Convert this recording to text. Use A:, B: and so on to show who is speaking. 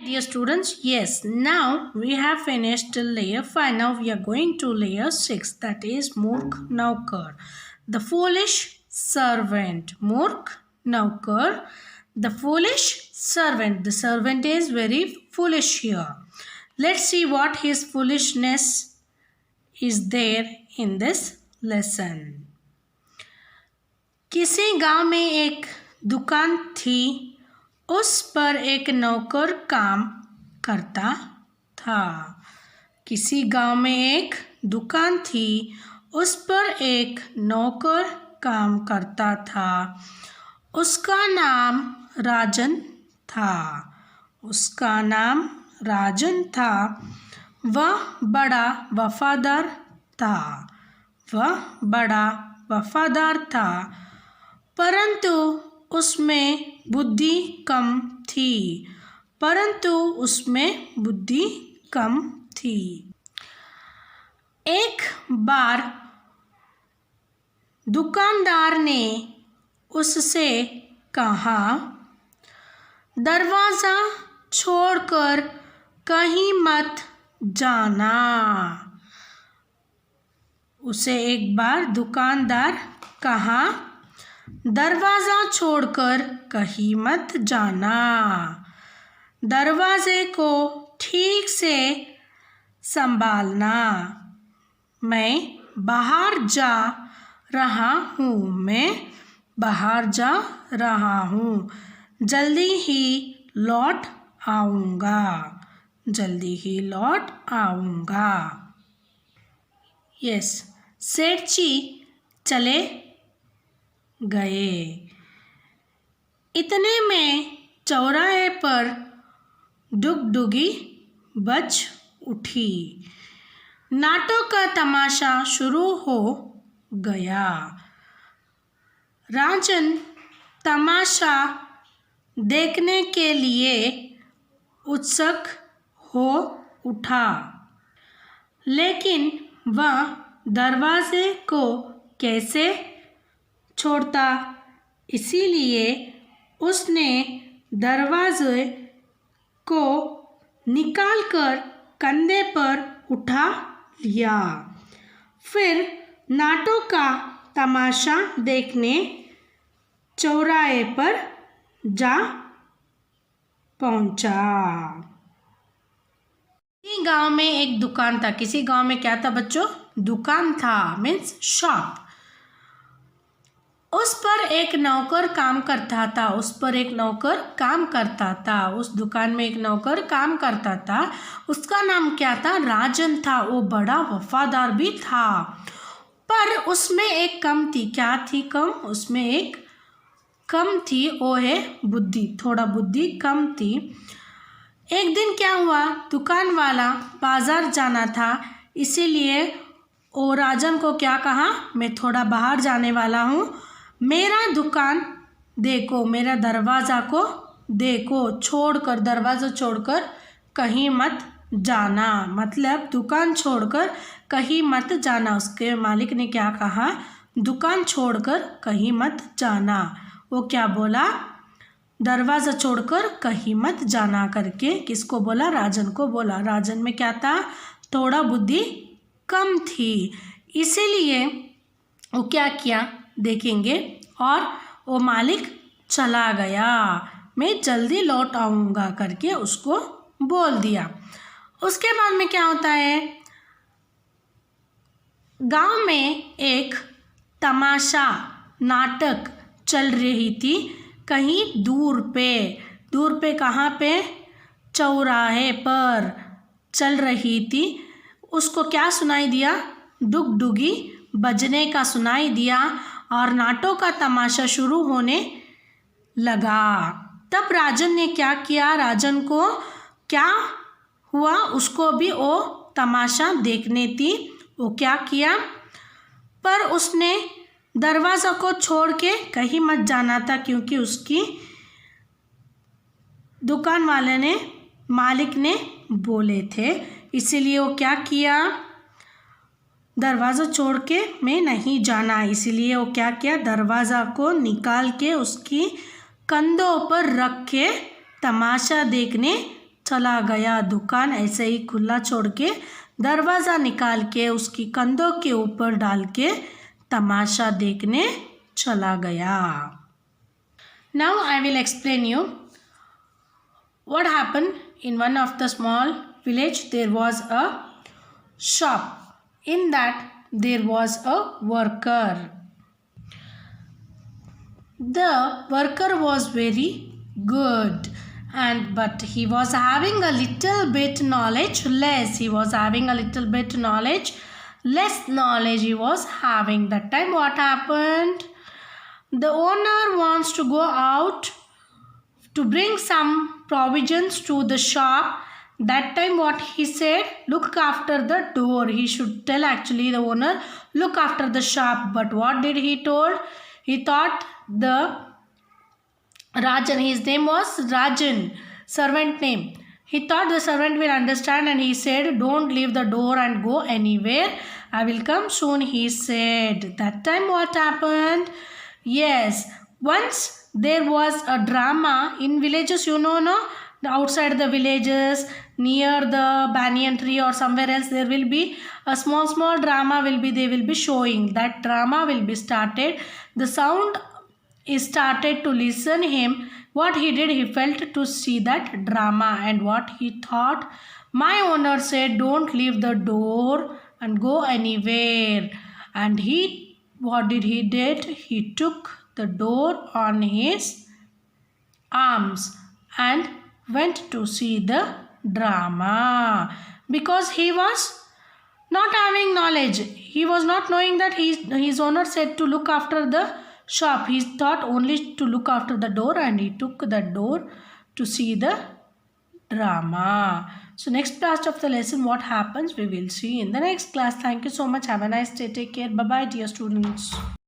A: Dear students, yes, now we have finished layer 5. Now we are going to layer 6, that is Murkh Naukar. The foolish servant. Murkh Naukar, the foolish servant. The servant is very foolish here. Let's see what his foolishness is there in this lesson. किसी गांव में एक दुकान थी, उस पर एक नौकर काम करता था। किसी गांव में एक दुकान थी, उस पर एक नौकर काम करता था। उसका नाम राजन था। उसका नाम राजन था। वह बड़ा वफादार था। वह बड़ा वफादार था, परंतु उसमें बुद्धि कम थी। परंतु उसमें बुद्धि कम थी। एक बार दुकानदार ने उससे कहा, दरवाज़ा छोड़कर कहीं मत जाना। उसे एक बार दुकानदार कहा, दरवाज़ा छोड़कर कहीं मत जाना। दरवाज़े को ठीक से संभालना। मैं बाहर जा रहा हूँ। मैं बाहर जा रहा हूँ। जल्दी ही लौट आऊँगा। जल्दी ही लौट आऊँगा। यस, सेठ जी चले गए। इतने में चौराहे पर डुगडुगी बज उठी। नाटक का तमाशा शुरू हो गया। राजन तमाशा देखने के लिए उत्सुक हो उठा, लेकिन वह दरवाजे को कैसे छोड़ता, इसीलिए उसने दरवाजे को निकालकर कंधे पर उठा लिया। फिर नाटक का तमाशा देखने चौराहे पर जा पहुंचा। किसी गांव में एक दुकान था। किसी गांव में क्या था बच्चों? दुकान था, मीन्स शॉप। उस पर एक नौकर काम करता था। उस पर एक नौकर काम करता था। उस दुकान में एक नौकर काम करता था। उसका नाम क्या था? राजन था। वो बड़ा वफादार भी था, पर उसमें एक कम थी। क्या थी कम? उसमें एक कम थी, वो है बुद्धि। थोड़ा बुद्धि कम थी। एक दिन क्या हुआ, दुकान वाला बाज़ार जाना था, इसीलिए वो राजन को क्या कहा, मैं थोड़ा बाहर जाने वाला हूँ, मेरा दुकान देखो, मेरा दरवाज़ा को देखो, छोड़कर, दरवाज़ा छोड़कर कहीं मत जाना। मतलब दुकान छोड़कर कहीं मत जाना। उसके मालिक ने क्या कहा, दुकान छोड़कर कहीं मत जाना। वो क्या बोला, दरवाज़ा छोड़कर कहीं मत जाना करके किसको बोला? राजन को बोला। राजन में क्या था? थोड़ा बुद्धि कम थी, इसीलिए वो क्या किया देखेंगे, और वो मालिक चला गया। मैं जल्दी लौट आऊँगा करके उसको बोल दिया। उसके बाद में क्या होता है, गांव में एक तमाशा नाटक चल रही थी कहीं दूर पे कहाँ पे? चौराहे पर चल रही थी। उसको क्या सुनाई दिया? डुगडुगी बजने का सुनाई दिया और नाटक का तमाशा शुरू होने लगा। तब राजन ने क्या किया, राजन को क्या हुआ, उसको भी वो तमाशा देखने थी। वो क्या किया, पर उसने दरवाज़ा को छोड़ के कहीं मत जाना था, क्योंकि उसकी दुकान वाले ने, मालिक ने बोले थे। इसीलिए वो क्या किया, दरवाज़ा छोड़ के मैं नहीं जाना। इसीलिए वो क्या किया, दरवाज़ा को निकाल के उसकी कंधों पर रख के तमाशा देखने चला गया। दुकान ऐसे ही खुला छोड़ के दरवाज़ा निकाल के उसकी कंधों के ऊपर डाल के तमाशा देखने चला गया। Now I will explain you what happened in one of the small village. There was a shop. In that there was a worker. The worker was very good, but he was having a little bit knowledge less. He was having a little bit knowledge less knowledge he was having. That time what happened? The owner wants to go out to bring some provisions to the shop. That time what he said, look after the door. He should tell actually the owner, look after the shop. But what did he told? He thought the Rajan, his name was Rajan, servant name. He thought the servant will understand and he said, don't leave the door and go anywhere. I will come soon, he said. That time what happened? Yes, once there was a drama in villages, you know, no? Outside the villages, near the banyan tree or somewhere else, there will be a small drama they will be showing. That drama will be started. The sound is started to listen him. What he did, he felt to see that drama, and what he thought, my owner said don't leave the door and go anywhere. And what did he did? He took the door on his arms and went to see the drama, because he was not having knowledge. He was not knowing that his owner said to look after the shop. He thought only to look after the door, and he took the door to see the drama. So next part of the lesson, what happens, we will see in the next class. Thank you so much. Have a nice day. Take care. Bye bye, dear students.